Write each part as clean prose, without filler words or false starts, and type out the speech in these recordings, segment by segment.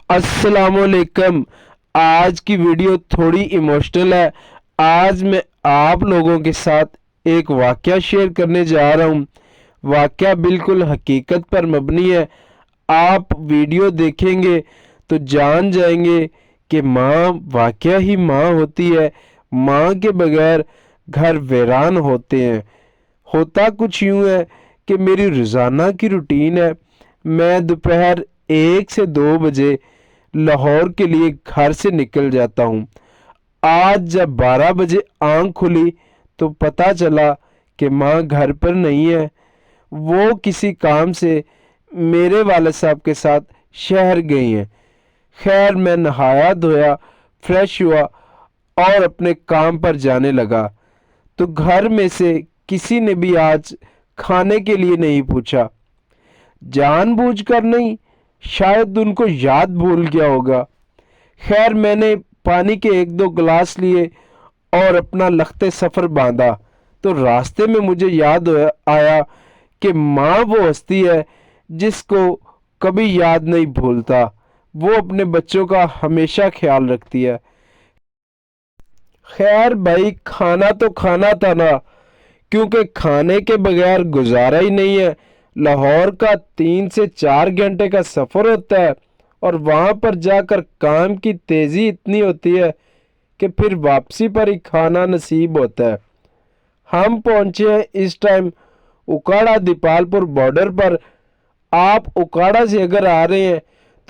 السلام علیکم۔ آج کی ویڈیو تھوڑی ایموشنل ہے۔ آج میں آپ لوگوں کے ساتھ ایک واقعہ شیئر کرنے جا رہا ہوں۔ واقعہ بالکل حقیقت پر مبنی ہے۔ آپ ویڈیو دیکھیں گے تو جان جائیں گے کہ ماں واقعہ ہی ماں ہوتی ہے۔ ماں کے بغیر گھر ویران ہوتے ہیں۔ ہوتا کچھ یوں ہے کہ میری روزانہ کی روٹین ہے۔ میں دوپہر 1 سے 2 بجے لاہور کے لیے گھر سے نکل جاتا ہوں۔ آج جب 12 بجے آنکھ کھلی تو پتہ چلا کہ ماں گھر پر نہیں ہے۔ وہ کسی کام سے میرے والد صاحب کے ساتھ شہر گئی ہیں۔ خیر میں نہایا دھویا، فریش ہوا اور اپنے کام پر جانے لگا تو گھر میں سے کسی نے بھی آج کھانے کے لیے نہیں پوچھا۔ جان بوجھ کر نہیں، شاید ان کو یاد بھول گیا ہوگا۔ خیر میں نے پانی کے 1-2 گلاس لیے اور اپنا لخت سفر باندھا تو راستے میں مجھے یاد آیا کہ ماں وہ ہستی ہے جس کو کبھی یاد نہیں بھولتا۔ وہ اپنے بچوں کا ہمیشہ خیال رکھتی ہے۔ خیر بھائی، کھانا تو کھانا تھا نا، کیونکہ کھانے کے بغیر گزارا ہی نہیں ہے۔ لاہور کا 3 سے 4 گھنٹے کا سفر ہوتا ہے اور وہاں پر جا کر کام کی تیزی اتنی ہوتی ہے کہ پھر واپسی پر ہی کھانا نصیب ہوتا ہے۔ ہم پہنچے ہیں اس ٹائم اکاڑا دیپالپور بارڈر پر۔ آپ اکاڑا سے اگر آ رہے ہیں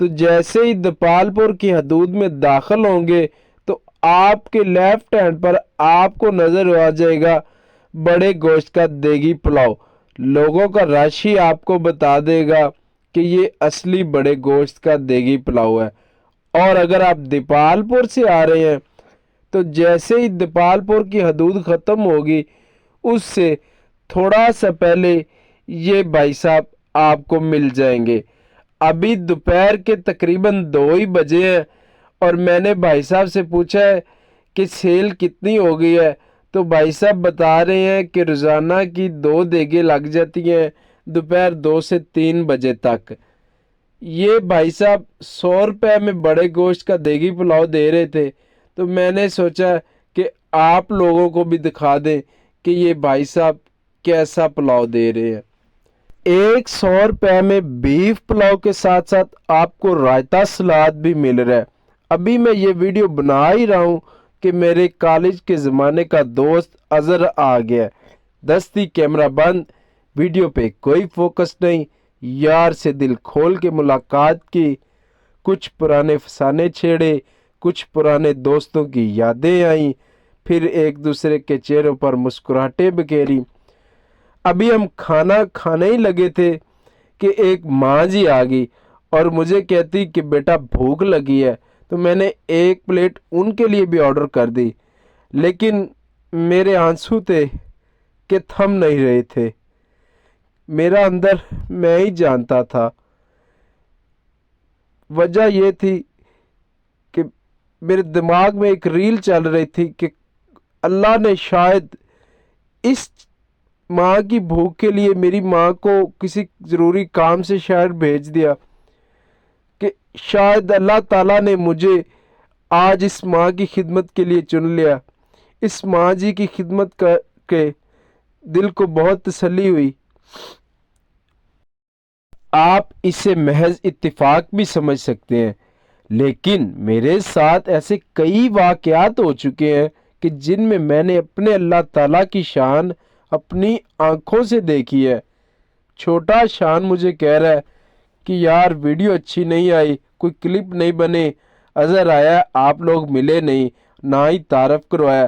تو جیسے ہی دیپالپور کی حدود میں داخل ہوں گے تو آپ کے لیفٹ ہینڈ پر آپ کو نظر آ جائے گا بڑے گوشت کا دیگی پلاؤ۔ لوگوں کا رش ہی آپ کو بتا دے گا کہ یہ اصلی بڑے گوشت کا دیگی پلاؤ ہے۔ اور اگر آپ دیپالپور سے آ رہے ہیں تو جیسے ہی دیپالپور کی حدود ختم ہوگی اس سے تھوڑا سا پہلے یہ بھائی صاحب آپ کو مل جائیں گے۔ ابھی دوپہر کے تقریباً 2 ہی بجے ہیں اور میں نے بھائی صاحب سے پوچھا ہے کہ سیل کتنی ہو گئی ہے تو بھائی صاحب بتا رہے ہیں کہ روزانہ کی 2 دیگیں لگ جاتی ہیں دوپہر 2 سے 3 بجے تک۔ یہ بھائی صاحب 100 روپے میں بڑے گوشت کا دیگی پلاؤ دے رہے تھے تو میں نے سوچا کہ آپ لوگوں کو بھی دکھا دیں کہ یہ بھائی صاحب کیسا پلاؤ دے رہے ہیں۔ ایک 100 روپے میں بیف پلاؤ کے ساتھ ساتھ آپ کو رائتا سلاد بھی مل رہا ہے۔ ابھی میں یہ ویڈیو بنا ہی رہا ہوں کہ میرے کالج کے زمانے کا دوست اظہر آ گیا۔ دستی کیمرہ بند، ویڈیو پہ کوئی فوکس نہیں، یار سے دل کھول کے ملاقات کی، کچھ پرانے فسانے چھیڑے، کچھ پرانے دوستوں کی یادیں آئیں، پھر ایک دوسرے کے چہروں پر مسکراہٹیں بکھیری۔ ابھی ہم کھانا کھانے ہی لگے تھے کہ ایک ماں جی آ گئی اور مجھے کہتی کہ بیٹا بھوک لگی ہے تو میں نے 1 پلیٹ ان کے لیے بھی آرڈر کر دی، لیکن میرے آنسو تھے کہ تھم نہیں رہے تھے۔ میرا اندر میں ہی جانتا تھا۔ وجہ یہ تھی کہ میرے دماغ میں ایک ریل چل رہی تھی کہ اللہ نے شاید اس ماں کی بھوک کے لیے میری ماں کو کسی ضروری کام سے شہر بھیج دیا، کہ شاید اللہ تعالیٰ نے مجھے آج اس ماں کی خدمت کے لیے چن لیا۔ اس ماں جی کی خدمت کر کے دل کو بہت تسلی ہوئی۔ آپ اسے محض اتفاق بھی سمجھ سکتے ہیں، لیکن میرے ساتھ ایسے کئی واقعات ہو چکے ہیں کہ جن میں میں نے اپنے اللہ تعالیٰ کی شان اپنی آنکھوں سے دیکھی ہے۔ چھوٹا شان مجھے کہہ رہا ہے کہ یار ویڈیو اچھی نہیں آئی، کوئی کلپ نہیں بنے، اظہر آیا آپ لوگ ملے نہیں، نہ ہی تعارف کروایا۔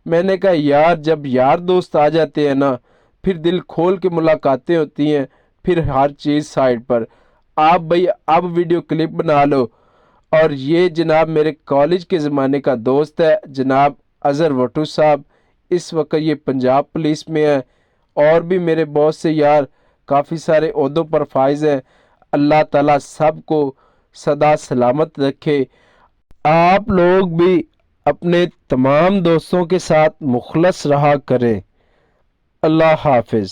میں نے کہا یار جب یار دوست آ جاتے ہیں نا پھر دل کھول کے ملاقاتیں ہوتی ہیں، پھر ہر چیز سائڈ پر۔ آپ بھائی اب ویڈیو کلپ بنا لو۔ اور یہ جناب میرے کالج کے زمانے کا دوست ہے جناب اظہر وٹو صاحب، اس وقت یہ پنجاب پولیس میں ہے، اور بھی میرے بہت سے یار کافی سارے عہدوں پر فائز ہیں۔ اللہ تعالیٰ سب کو سدا سلامت رکھے۔ آپ لوگ بھی اپنے تمام دوستوں کے ساتھ مخلص رہا کریں۔ اللہ حافظ۔